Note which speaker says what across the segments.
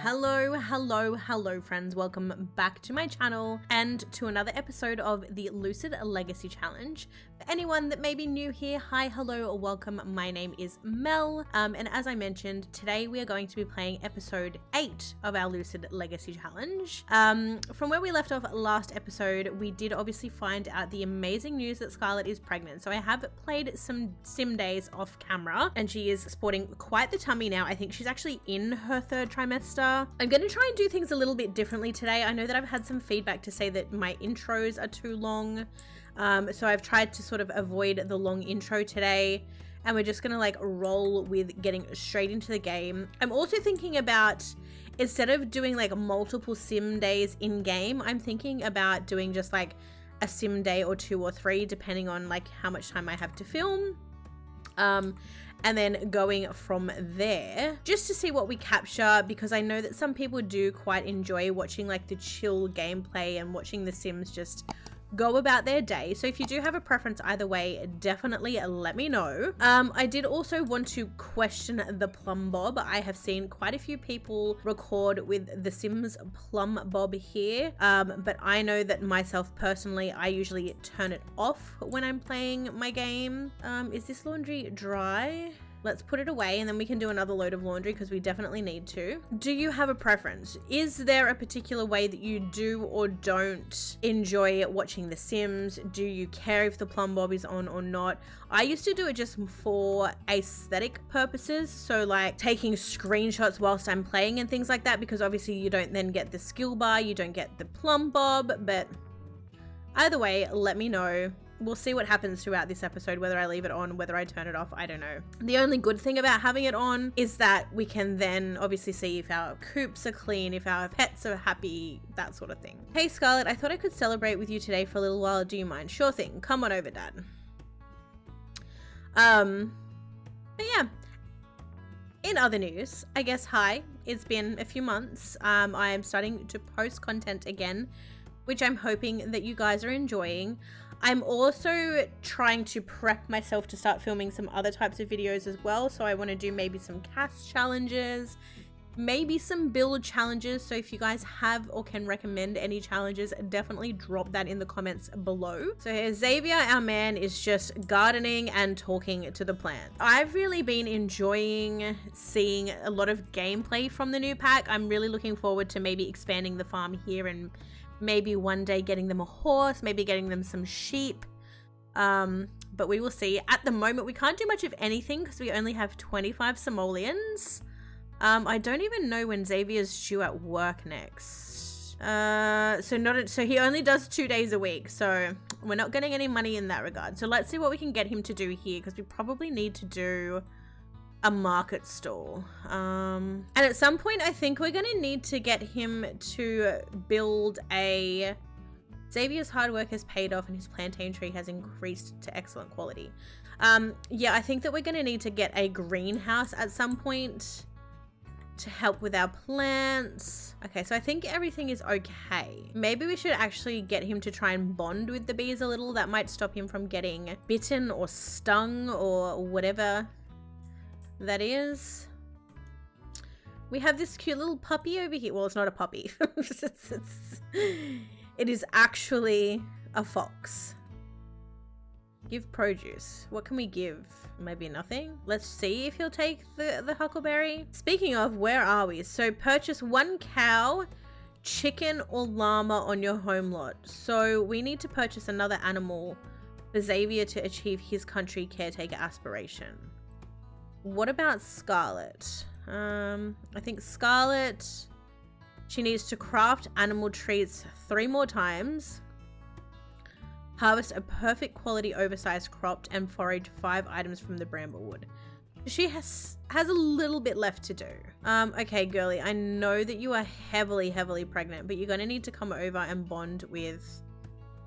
Speaker 1: Hello friends, welcome back to my channel and to another episode of the Lucid Legacy Challenge. For anyone that may be new here, hi, hello, or welcome. My name is Mel, and as I mentioned, today we are going to be playing episode 8 of our Lucid Legacy Challenge. From where we left off last episode, we did obviously find out the amazing news that Scarlet is pregnant. So I have played some sim days off camera and she is sporting quite the tummy now. I think she's actually in her third trimester. I'm going to try and do things a little bit differently today. I know that I've had some feedback to say that my intros are too long. So I've tried to sort of avoid the long intro today, and we're just gonna like roll with getting straight into the game. I'm also thinking about, instead of doing like multiple sim days in game, I'm thinking about doing just like a sim day or 2 or 3 depending on like how much time I have to film, and then going from there just to see what we capture, because I know that some people do quite enjoy watching like the chill gameplay and watching the sims just go about their day. So if you do have a preference either way, definitely let me know. I did also want to question the plumb bob. I have seen quite a few people record with the Sims plumb bob here, but I know that myself personally, I usually turn it off when I'm playing my game. Is this laundry dry? Let's put it away and then we can do another load of laundry because we definitely need to. Do you have a preference? Is there a particular way that you do or don't enjoy watching The Sims? Do you care if the plumb bob is on or not? I used to do it just for aesthetic purposes, so like taking screenshots whilst I'm playing and things like that, because obviously you don't then get the skill bar, you don't get the plumb bob, but either way, let me know. We'll see what happens throughout this episode, whether I leave it on, whether I turn it off, I don't know. The only good thing about having it on is that we can then obviously see if our coops are clean, if our pets are happy, that sort of thing. Hey Scarlet, I thought I could celebrate with you today for a little while. Do you mind? Sure thing. Come on over, Dad. But yeah. In other news, I guess, hi, it's been a few months. I am starting to post content again, which I'm hoping that you guys are enjoying. I'm also trying to prep myself to start filming some other types of videos as well. So I want to do maybe some cast challenges, maybe some build challenges. So if you guys have or can recommend any challenges, definitely drop that in the comments below. So here, Xavier, our man, is just gardening and talking to the plants. I've really been enjoying seeing a lot of gameplay from the new pack. I'm really looking forward to maybe expanding the farm here and maybe one day getting them a horse, maybe getting them some sheep, but we will see. At the moment, we can't do much of anything because we only have 25 simoleons. I don't even know when Xavier's due at work next. So he only does 2 days a week, so we're not getting any money in that regard. So let's see what we can get him to do here, because we probably need to do a market stall, and at some point I think we're gonna need to get him to build a Xavier's hard work has paid off and his plantain tree has increased to excellent quality. Yeah, I think that we're gonna need to get a greenhouse at some point to help with our plants. Okay, so I think everything is okay. Maybe we should actually get him to try and bond with the bees a little. That might stop him from getting bitten or stung or whatever that is. We have this cute little puppy over here. Well, it's not a puppy. It is actually a fox. Give produce. What can we give? Maybe nothing. Let's see if he'll take the huckleberry. Speaking of, where are we? So purchase 1 cow, chicken, or llama on your home lot. So we need to purchase another animal for Xavier to achieve his country caretaker aspiration. What about Scarlet? I think Scarlet, she needs to craft animal treats 3 more times, harvest a perfect quality oversized cropped, and forage 5 items from the bramblewood. She has a little bit left to do. Okay, girly, I know that you are heavily pregnant, but you're gonna need to come over and bond with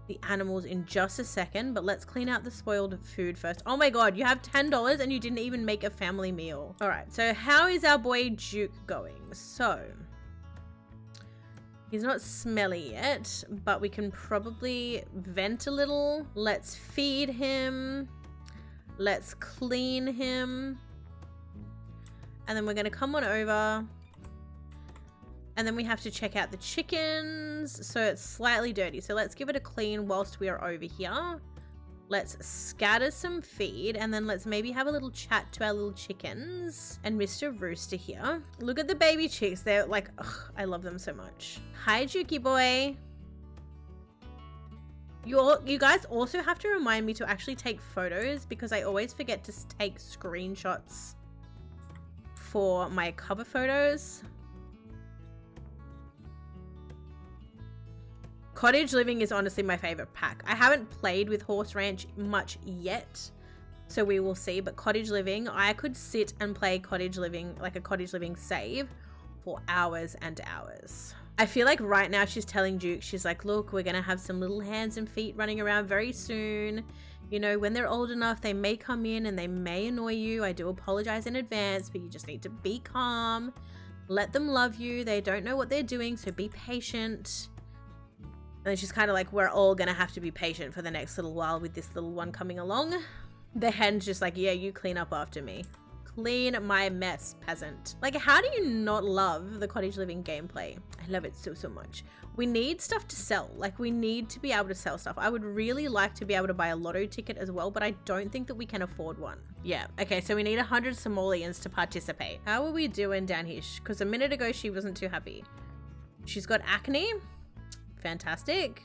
Speaker 1: the animals in just a second, but let's clean out the spoiled food first. Oh my god, you have $10 and you didn't even make a family meal. All right, so how is our boy Duke going? So he's not smelly yet, but we can probably vent a little. Let's feed him, let's clean him, and then we're gonna come on over. And then we have to check out the chickens. So it's slightly dirty. So let's give it a clean whilst we are over here. Let's scatter some feed, and then let's maybe have a little chat to our little chickens and Mr. Rooster here. Look at the baby chicks. They're like, ugh, I love them so much. Hi, Juki boy. You guys also have to remind me to actually take photos, because I always forget to take screenshots for my cover photos. Cottage Living is honestly my favorite pack. I haven't played with Horse Ranch much yet, so we will see. But Cottage Living, I could sit and play Cottage Living, like a Cottage Living save, for hours and hours. I feel like right now she's telling Duke, she's like, look, we're going to have some little hands and feet running around very soon. You know, when they're old enough, they may come in and they may annoy you. I do apologize in advance, but you just need to be calm. Let them love you. They don't know what they're doing, so be patient. And then she's kind of like, we're all going to have to be patient for the next little while with this little one coming along. The hen's just like, yeah, you clean up after me. Clean my mess, peasant. Like, how do you not love the Cottage Living gameplay? I love it so, so much. We need stuff to sell. Like, we need to be able to sell stuff. I would really like to be able to buy a lotto ticket as well, but I don't think that we can afford one. Yeah, okay, so we need 100 simoleons to participate. How are we doing down here? Because a minute ago, she wasn't too happy. She's got acne. Fantastic.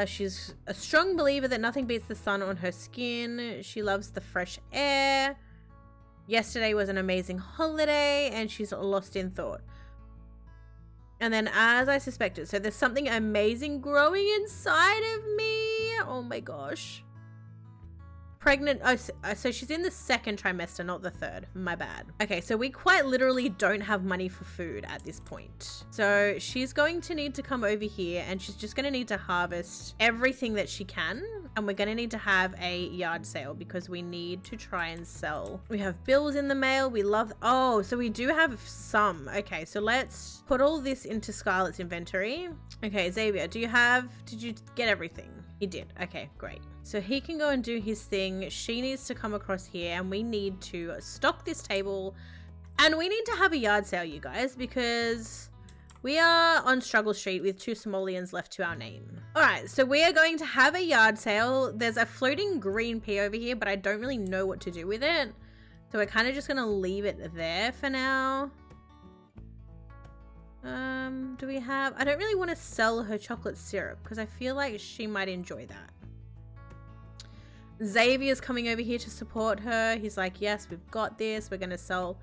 Speaker 1: She's a strong believer that nothing beats the sun on her skin. She loves the fresh air. Yesterday was an amazing holiday, and she's lost in thought. And then, as I suspected, so there's something amazing growing inside of me. Oh my gosh. Pregnant. Oh, so she's in the 2nd trimester, not the 3rd. My bad. Okay, so we quite literally don't have money for food at this point. So she's going to need to come over here, and she's just going to need to harvest everything that she can. And we're going to need to have a yard sale, because we need to try and sell. We have bills in the mail. We love... Oh, so we do have some. Okay, so let's put all this into Scarlet's inventory. Okay, Xavier, did you get everything? He did. Okay, great. So he can go and do his thing. She needs to come across here, and we need to stock this table, and we need to have a yard sale, you guys, because we are on Struggle Street with 2 simoleons left to our name. All right, so we are going to have a yard sale. There's a floating green pea over here, but I don't really know what to do with it. So we're kind of just going to leave it there for now. Do we have... I don't really want to sell her chocolate syrup, because I feel like she might enjoy that. Xavier's coming over here to support her. He's like, yes, we've got this. We're going to sell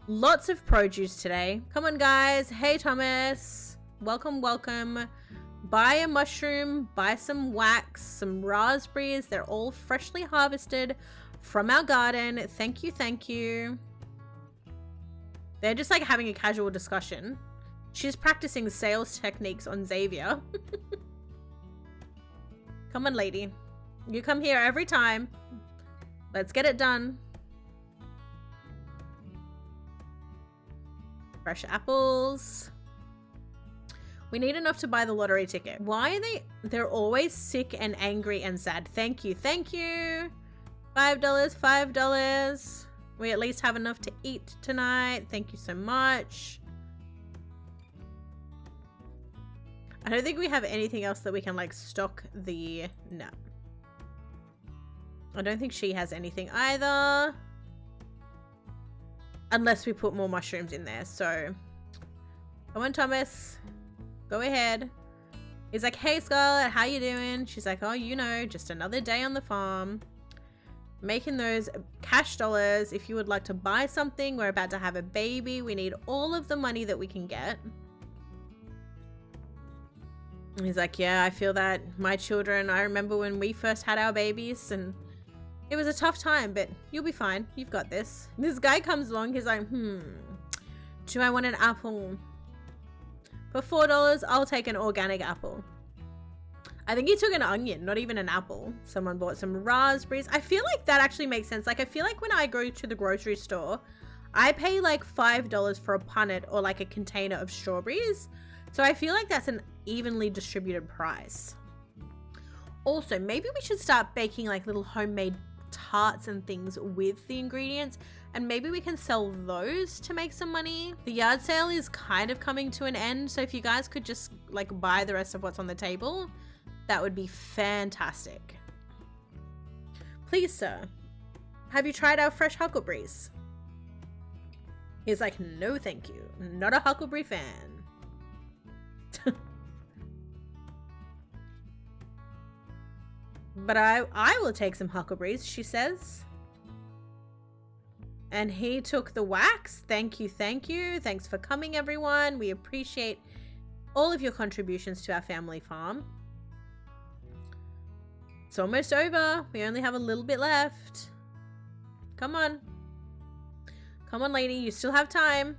Speaker 1: lots of produce today. Come on, guys. Hey, Thomas. Welcome, welcome. Buy a mushroom, buy some wax, some raspberries. They're all freshly harvested from our garden. Thank you, thank you. They're just like having a casual discussion. She's practicing sales techniques on Xavier. Come on, lady. You come here every time. Let's get it done. Fresh apples. We need enough to buy the lottery ticket. Why are they're always sick and angry and sad. Thank you, thank you. $5, $5. We at least have enough to eat tonight. Thank you so much. I don't think we have anything else that we can like stock the... No. I don't think she has anything either. Unless we put more mushrooms in there. So, come on, Thomas. Go ahead. He's like, hey, Scarlet, how you doing? She's like, oh, you know, just another day on the farm. Making those cash dollars. If you would like to buy something, we're about to have a baby. We need all of the money that we can get. And he's like, yeah, I feel that. My children, I remember when we first had our babies, and it was a tough time, but you'll be fine. You've got this. This guy comes along. He's like, do I want an apple? For $4, I'll take an organic apple. I think he took an onion, not even an apple. Someone bought some raspberries. I feel like that actually makes sense. Like, I feel like when I go to the grocery store, I pay like $5 for a punnet or like a container of strawberries. So I feel like that's an evenly distributed price. Also, maybe we should start baking like little homemade tarts and things with the ingredients, and maybe we can sell those to make some money. The yard sale is kind of coming to an end, so if you guys could just like buy the rest of what's on the table, that would be fantastic. Please, sir, have you tried our fresh huckleberries? He's like, no thank you, not a huckleberry fan. But I will take some huckleberries, she says. And he took the wax. Thank you, thank you. Thanks for coming, everyone. We appreciate all of your contributions to our family farm. It's almost over. We only have a little bit left. Come on. Come on, lady. You still have time.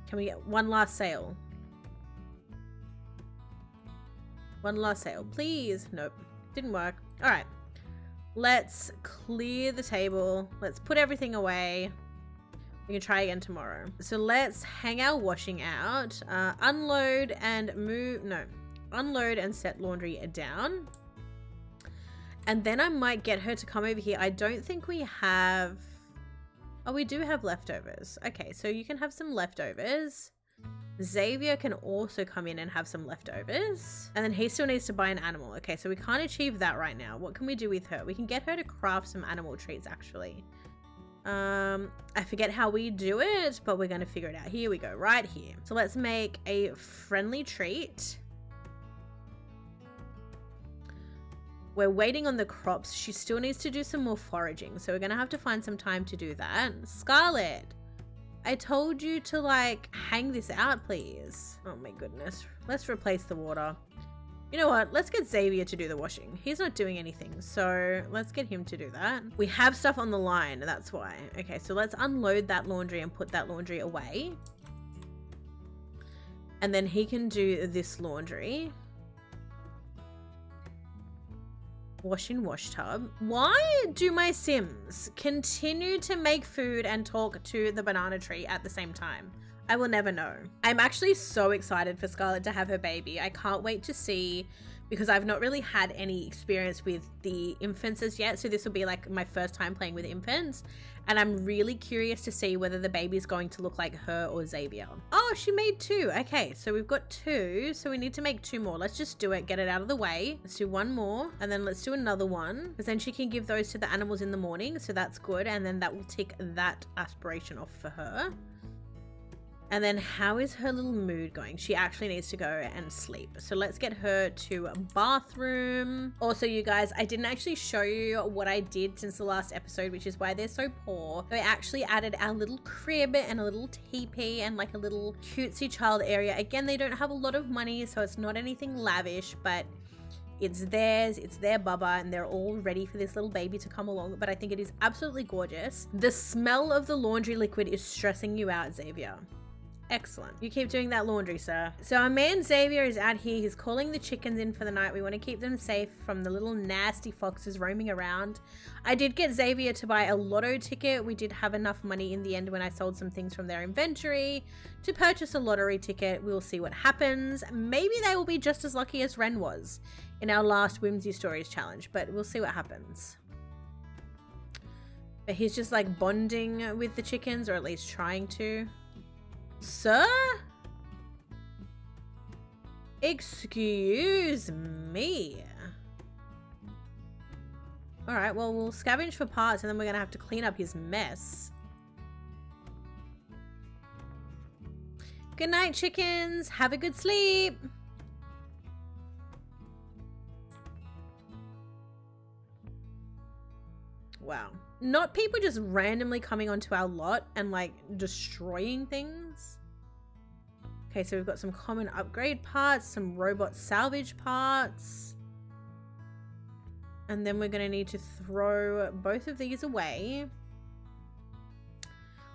Speaker 1: Can we get one last sale? One last sale, please. Nope, didn't work. All right, let's clear the table. Let's put everything away. We can try again tomorrow. So let's hang our washing out, unload and move. No, unload and set laundry down. And then I might get her to come over here. I don't think we have... Oh, we do have leftovers. Okay, so you can have some leftovers. Xavier can also come in and have some leftovers. And then he still needs to buy an animal. Okay, so we can't achieve that right now. What can we do with her? We can get her to craft some animal treats, actually. I forget how we do it, but we're going to figure it out. Here we go, right here. So let's make a friendly treat. We're waiting on the crops. She still needs to do some more foraging, so we're gonna have to find some time to do that. Scarlet, I told you to like hang this out, please. Oh my goodness. Let's replace the water. You know what? Let's get Xavier to do the washing. He's not doing anything, so let's get him to do that. We have stuff on the line, that's why. Okay, so let's unload that laundry and put that laundry away. And then he can do this laundry. Wash in wash tub. Why do my Sims continue to make food and talk to the banana tree at the same time? I will never know. I'm actually so excited for Scarlet to have her baby. I can't wait to see, because I've not really had any experience with the infants as yet. So this will be like my first time playing with infants. And I'm really curious to see whether the baby's going to look like her or Xavier. Oh, she made 2. Okay, so we've got 2. So we need to make 2 more. Let's just do it, get it out of the way. Let's do 1 more. And then let's do another one. Because then she can give those to the animals in the morning. So that's good. And then that will tick that aspiration off for her. And then how is her little mood going? She actually needs to go and sleep. So let's get her to a bathroom. Also, you guys, I didn't actually show you what I did since the last episode, which is why they're so poor. I actually added our little crib and a little teepee and like a little cutesy child area. Again, they don't have a lot of money, so it's not anything lavish, but it's theirs, it's their bubba, and they're all ready for this little baby to come along. But I think it is absolutely gorgeous. The smell of the laundry liquid is stressing you out, Xavier. Excellent. You keep doing that laundry, sir. So our man Xavier is out here. He's calling the chickens in for the night. We want to keep them safe from the little nasty foxes roaming around. I did get Xavier to buy a lotto ticket. We did have enough money in the end when I sold some things from their inventory to purchase a lottery ticket. We'll see what happens. Maybe they will be just as lucky as Ren was in our last Whimsy Stories challenge, but we'll see what happens. But he's just like bonding with the chickens, or at least trying to. Sir? Excuse me. Alright, well, we'll scavenge for parts and then we're gonna have to clean up his mess. Good night, chickens. Have a good sleep. Wow. Not people just randomly coming onto our lot and like destroying things. Okay, so we've got some common upgrade parts, some robot salvage parts. And then we're going to need to throw both of these away.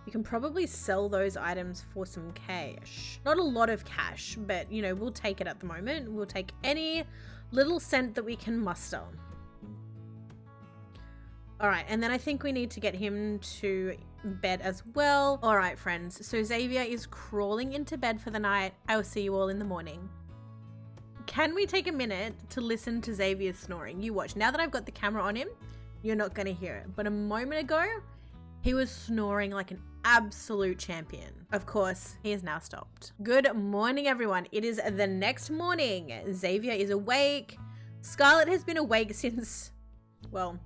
Speaker 1: We can probably sell those items for some cash. Not a lot of cash, but you know, we'll take it at the moment. We'll take any little cent that we can muster. All right, and then I think we need to get him to bed as well. All right, friends. So Xavier is crawling into bed for the night. I will see you all in the morning. can we take a minute to listen to Xavier's snoring? You watch. Now that I've got the camera on him, you're not going to hear it. But a moment ago, he was snoring like an absolute champion. Of course, he has now stopped. Good morning, everyone. It is the next morning. Xavier is awake. Scarlet has been awake since, well,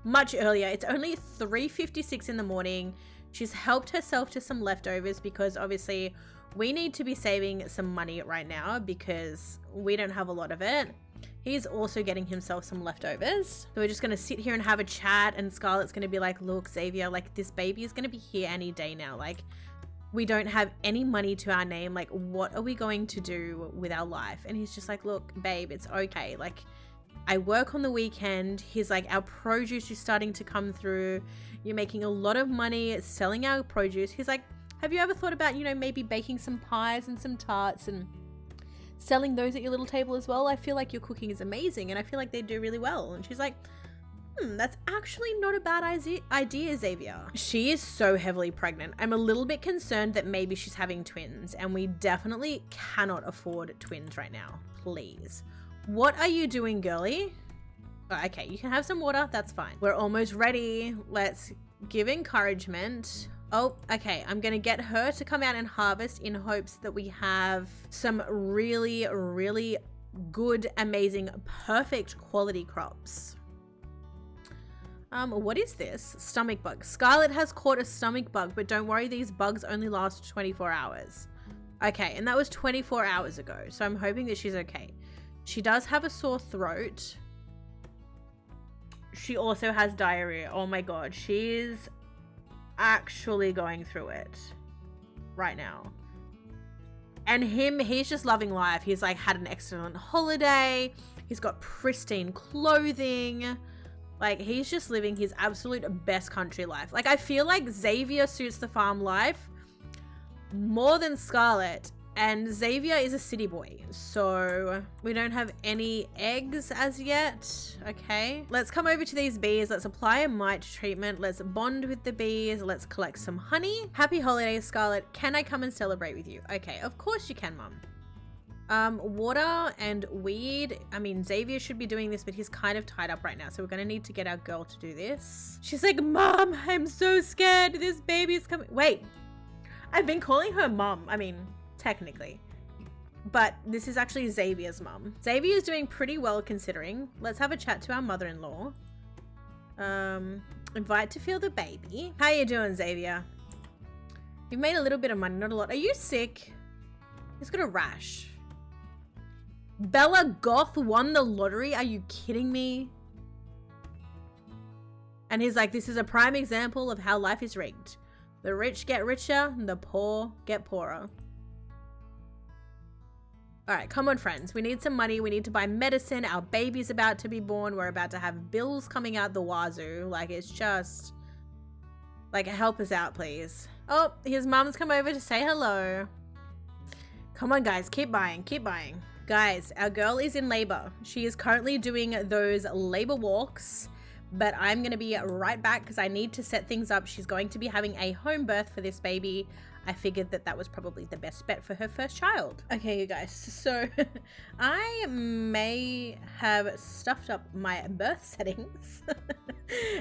Speaker 1: much earlier. It's only 3:56 in the morning. She's helped herself to some leftovers because obviously we need to be saving some money right now because we don't have a lot of it. He's also getting himself some leftovers. So we're just gonna sit here and have a chat, and Scarlet's gonna be like, look, Xavier, like this baby is gonna be here any day now. Like we don't have any money to our name. Like what are we going to do with our life? And he's just like, look, babe, it's okay. Like I work on the weekend. He's like, our produce is starting to come through. You're making a lot of money selling our produce. He's like, have you ever thought about, you know, maybe baking some pies and some tarts and selling those at your little table as well? I feel like your cooking is amazing and I feel like they do really well. And she's like, that's actually not a bad idea, Xavier. She is so heavily pregnant. I'm a little bit concerned that maybe she's having twins, and we definitely cannot afford twins right now. Please. What are you doing, girly? Oh, okay, you can have some water. That's fine. We're almost ready. Let's give encouragement. Oh, okay. I'm going to get her to come out and harvest in hopes that we have some really, really good, amazing, perfect quality crops. What is this? Stomach bug. Scarlet has caught a stomach bug, but don't worry, these bugs only last 24 hours. Okay, and that was 24 hours ago, so I'm hoping that she's okay. She does have a sore throat. She also has diarrhea. Oh my god, she's actually going through it right now. And he's just loving life. He's like had an excellent holiday. He's got pristine clothing. Like he's just living his absolute best country life. Like I feel like Xavier suits the farm life more than Scarlet. And Xavier is a city boy, so we don't have any eggs as yet. Okay, let's come over to these bees. Let's apply a mite treatment. Let's bond with the bees. Let's collect some honey. Happy holidays, Scarlet. Can I come and celebrate with you? Okay, of course you can, Mum. Water and weed. I mean, Xavier should be doing this, but he's kind of tied up right now, so we're gonna need to get our girl to do this. She's like, Mom, I'm so scared. This baby's coming. Wait, I've been calling her Mom. I mean, technically, but this is actually Xavier's mum. Xavier is doing pretty well considering. Let's have a chat to our mother-in-law. Invite to feel the baby. How you doing, Xavier? You've made a little bit of money, not a lot. Are you sick? He's got a rash. Bella Goth won the lottery. Are you kidding me? And he's like, this is a prime example of how life is rigged. The rich get richer, the poor get poorer. All right, come on, friends. We need some money. We need to buy medicine. Our baby's about to be born. We're about to have bills coming out the wazoo. Like, it's just... like, help us out, please. Oh, his mom's come over to say hello. Come on, guys. Keep buying. Keep buying. Guys, our girl is in labor. She is currently doing those labor walks, but I'm going to be right back because I need to set things up. She's going to be having a home birth for this baby. I figured that that was probably the best bet for her first child. Okay, you guys, so I may have stuffed up my birth settings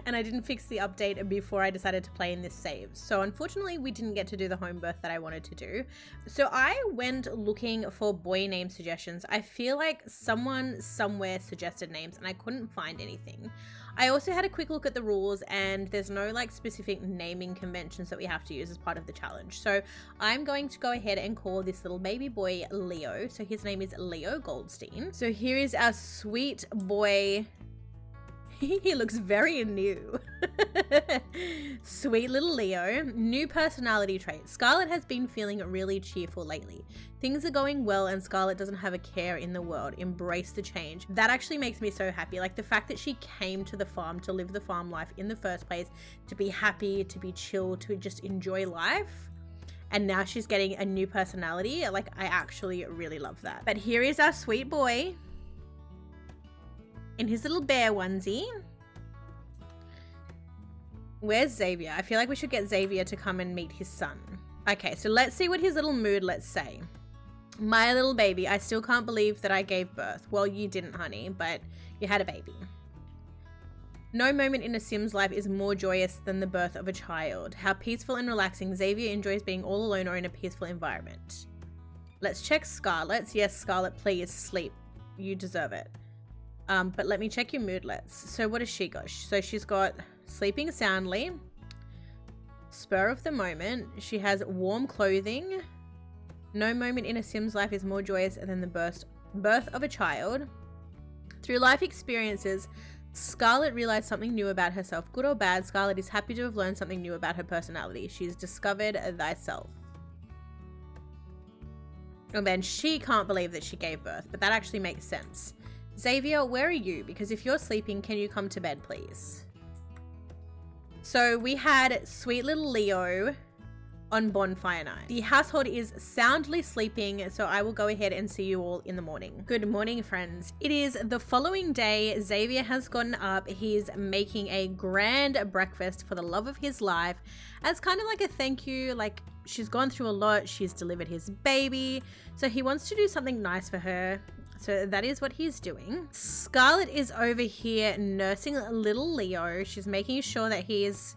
Speaker 1: and I didn't fix the update before I decided to play in this save. So unfortunately, we didn't get to do the home birth that I wanted to do. So I went looking for boy name suggestions. I feel like someone somewhere suggested names and I couldn't find anything. I also had a quick look at the rules and there's no like specific naming conventions that we have to use as part of the challenge. So I'm going to go ahead and call this little baby boy Leo. So his name is Leo Goldstein. So here is our sweet boy. He looks very new. Sweet little Leo. New personality trait. Scarlet has been feeling really cheerful lately. Things are going well and Scarlet doesn't have a care in the world. Embrace the change. That actually makes me so happy. Like the fact that she came to the farm to live the farm life in the first place, to be happy, to be chill, to just enjoy life. And now she's getting a new personality. Like I actually really love that. But here is our sweet boy in his little bear onesie. Where's Xavier? I feel like we should get Xavier to come and meet his son. Okay, so let's see what his little mood, let's say. My little baby. I still can't believe that I gave birth. Well, you didn't, honey, but you had a baby. No moment in a Sim's life is more joyous than the birth of a child. How peaceful and relaxing. Xavier enjoys being all alone or in a peaceful environment. Let's check Scarlet's. Yes, Scarlet, please sleep. You deserve it. But let me check your moodlets. So what has she got? So she's got sleeping soundly, spur of the moment. She has warm clothing. No moment in a Sim's life is more joyous than the birth of a child. Through life experiences, Scarlet realized something new about herself. Good or bad, Scarlet is happy to have learned something new about her personality. She's discovered thyself. And then she can't believe that she gave birth, but that actually makes sense. Xavier, where are you? Because if you're sleeping, can you come to bed, please? So we had sweet little Leo on bonfire night. The household is soundly sleeping, so I will go ahead and see you all in the morning. Good morning, friends. It is the following day. Xavier has gotten up. He's making a grand breakfast for the love of his life as kind of like a thank you. Like, she's gone through a lot. She's delivered his baby, so he wants to do something nice for her. So that is what he's doing. Scarlet is over here nursing little Leo. She's making sure that he is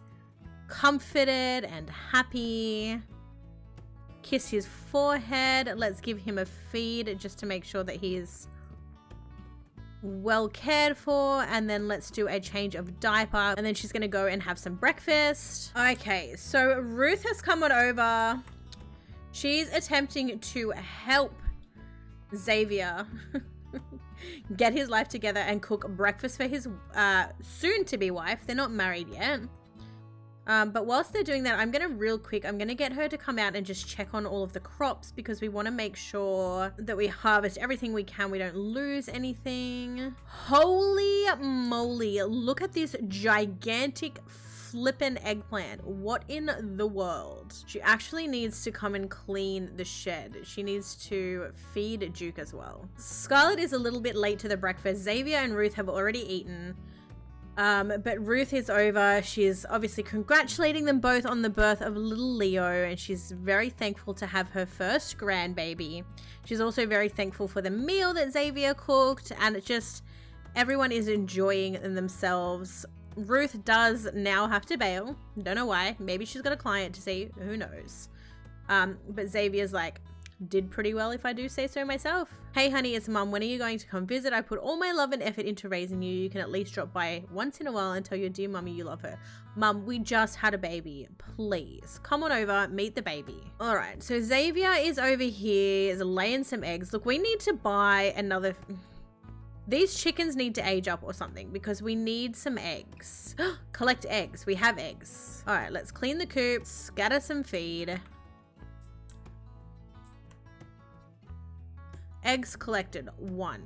Speaker 1: comforted and happy. Kiss his forehead. Let's give him a feed just to make sure that he's well cared for, and then let's do a change of diaper, and then she's gonna go and have some breakfast. Okay, so Ruth has come on over. She's attempting to help Xavier get his life together and cook breakfast for his soon-to-be wife. They're not married yet. But whilst they're doing that, I'm going to get her to come out and just check on all of the crops, because we want to make sure that we harvest everything we can. We don't lose anything. Holy moly. Look at this gigantic flippin' eggplant. What in the world? She actually needs to come and clean the shed. She needs to feed Duke as well. Scarlet is a little bit late to the breakfast. Xavier and Ruth have already eaten. But Ruth is over. She's obviously congratulating them both on the birth of little Leo, and she's very thankful to have her first grandbaby. She's also very thankful for the meal that Xavier cooked, and it just, everyone is enjoying themselves. Ruth does now have to bail. Don't know why. Maybe she's got a client to see. Who knows? But Xavier's like, did pretty well if I do say so myself. Hey honey, it's Mum. When are you going to come visit? I put all my love and effort into raising you. You can at least drop by once in a while and tell your dear mummy you love her. Mum, we just had a baby. Please come on over, meet the baby. All right, so Xavier is over here, is laying some eggs. Look, we need to buy another. These chickens need to age up or something, because we need some eggs. Collect eggs. We have eggs. All right, let's clean the coop, scatter some feed. Eggs collected, 1.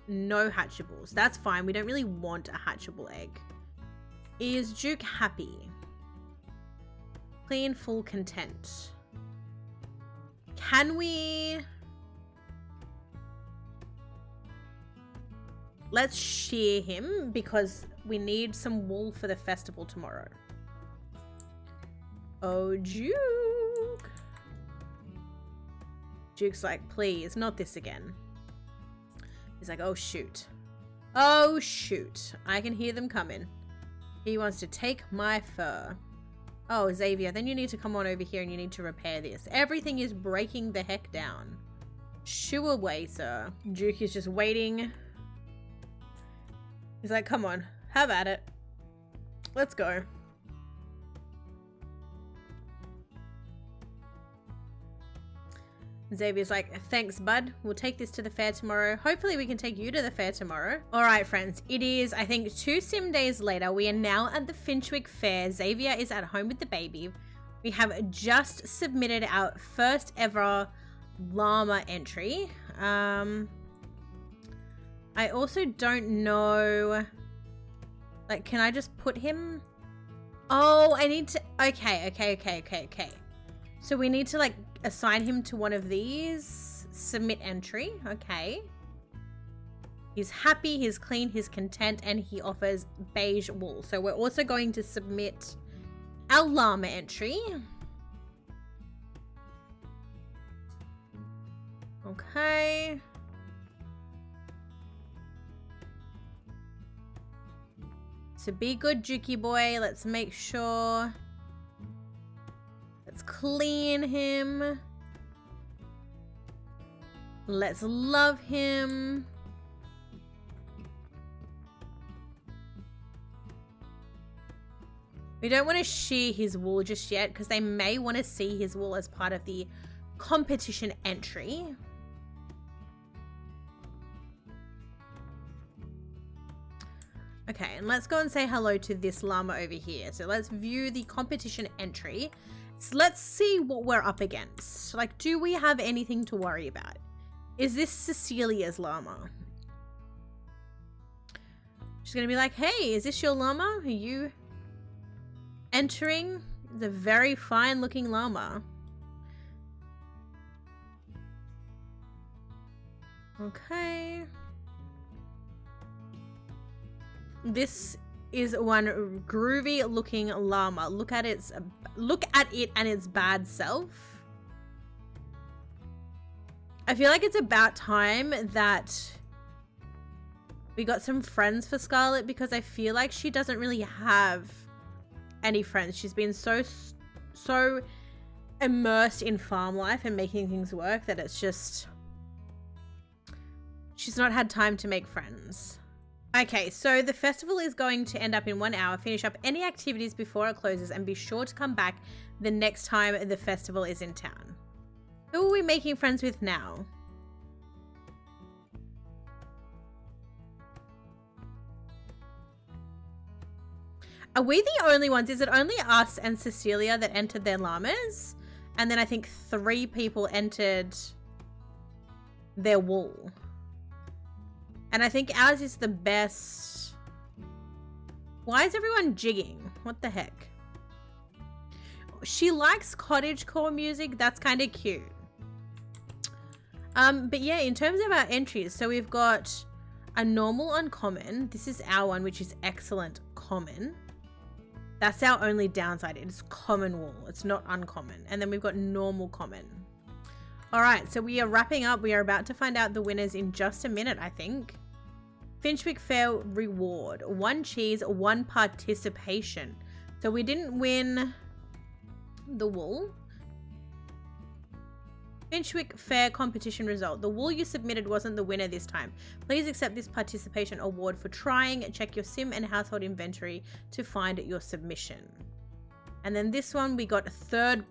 Speaker 1: No hatchables. That's fine. We don't really want a hatchable egg. Is Duke happy? Clean, full, content. Can we... Let's shear him, because we need some wool for the festival tomorrow. Oh, Duke. Duke's like, please, not this again. He's like, oh, shoot. Oh, shoot. I can hear them coming. He wants to take my fur. Oh, Xavier, then you need to come on over here and you need to repair this. Everything is breaking the heck down. Shoo away, sir. Duke is just waiting. He's like, come on, have at it. Let's go. Xavier's like, thanks, bud. We'll take this to the fair tomorrow. Hopefully we can take you to the fair tomorrow. All right, friends. It is, I think, 2 sim days later. We are now at the 𝓵 fair. Xavier is at home with the baby. We have just submitted our first ever llama entry. I also don't know, like, can I just put him? Oh, I need to, okay. So we need to, like, assign him to one of these. Submit entry, okay. He's happy, he's clean, he's content, and he offers beige wool. So we're also going to submit our llama entry. Okay. So be good, Juki boy. Let's make sure. Let's clean him. Let's love him. We don't want to shear his wool just yet because they may want to see his wool as part of the competition entry. Okay, and let's go and say hello to this llama over here. So let's view the competition entry. So let's see what we're up against. Like, do we have anything to worry about? Is this Cecilia's llama? She's gonna be like, hey, is this your llama? Are you entering? It's a very fine looking llama. Okay. This is one groovy looking llama. Look at it and its bad self. I feel like it's about time that we got some friends for Scarlet, because I feel like she doesn't really have any friends. She's been so immersed in farm life and making things work that it's just, she's not had time to make friends. Okay, so the festival is going to end up in 1 hour. Finish up any activities before it closes and be sure to come back the next time the festival is in town. Who are we making friends with now? Are we the only ones? Is it only us and Cecilia that entered their llamas? And then I think 3 people entered their wool. And I think ours is the best. Why is everyone jigging? What the heck? She likes cottagecore music. That's kind of cute. But yeah, in terms of our entries, so we've got a normal uncommon. This is our one, which is excellent common. That's our only downside. It's common wool. It's not uncommon. And then we've got normal common. All right, so we are wrapping up. We are about to find out the winners in just a minute, I think. 𝓵𝕗𝕗 Fair reward. 1 cheese, 1 participation. So we didn't win the wool. 𝓵𝕗𝕗 Fair competition result. The wool you submitted wasn't the winner this time. Please accept this participation award for trying. Check your sim and household inventory to find your submission. And then this one, we got third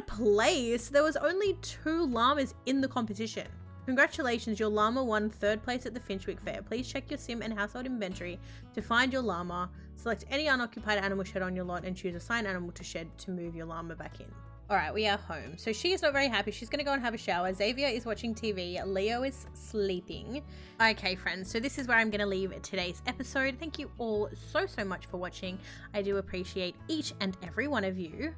Speaker 1: place. There was only 2 llamas in the competition. Congratulations, your llama won 3rd place at the 𝓵𝕗𝕗 Fair. Please check your sim and household inventory to find your llama. Select any unoccupied animal shed on your lot and choose a sign animal to shed to move your llama back in. All right, we are home. So she is not very happy. She's going to go and have a shower. Xavier is watching TV. Leo is sleeping. Okay, friends. So this is where I'm going to leave today's episode. Thank you all so much for watching. I do appreciate each and every one of you.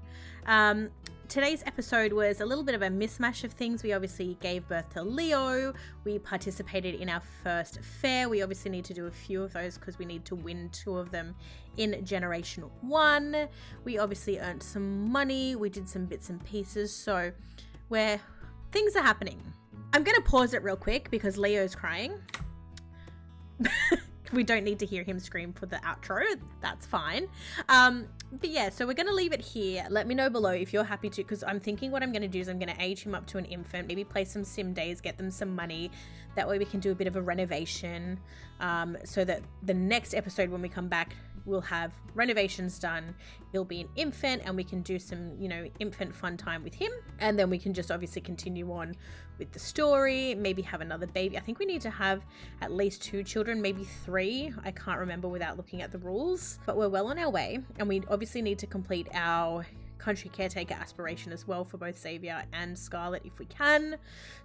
Speaker 1: Today's episode was a little bit of a mismatch of things. We obviously gave birth to Leo. We participated in our first fair. We obviously need to do a few of those because we need to win 2 of them in Generation 1. We obviously earned some money. We did some bits and pieces. So things are happening. I'm going to pause it real quick because Leo's crying. We don't need to hear him scream for the outro. That's fine. But yeah, so we're going to leave it here. Let me know below if you're happy to, because I'm thinking what I'm going to do is I'm going to age him up to an infant, maybe play some sim days, get them some money. That way we can do a bit of a renovation, so that the next episode when we come back, we'll have renovations done. He'll be an infant and we can do some, infant fun time with him. And then we can just obviously continue on with the story, maybe have another baby. I think we need to have at least 2 children, maybe 3. I can't remember without looking at the rules, but we're well on our way. And we obviously need to complete our country caretaker aspiration as well for both Xavier and Scarlet if we can.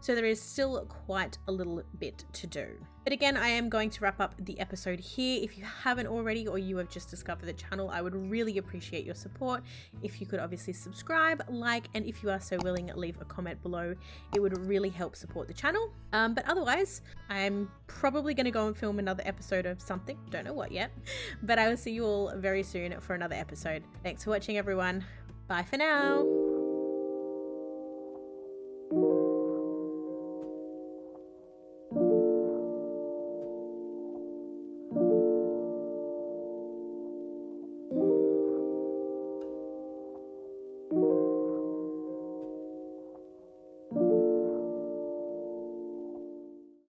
Speaker 1: So there is still quite a little bit to do. But again, I am going to wrap up the episode here. If you haven't already or you have just discovered the channel, I would really appreciate your support. If you could obviously subscribe, like, and if you are so willing, leave a comment below. It would really help support the channel. But otherwise, I'm probably going to go and film another episode of something. Don't know what yet. But I will see you all very soon for another episode. Thanks for watching, everyone. Bye for now.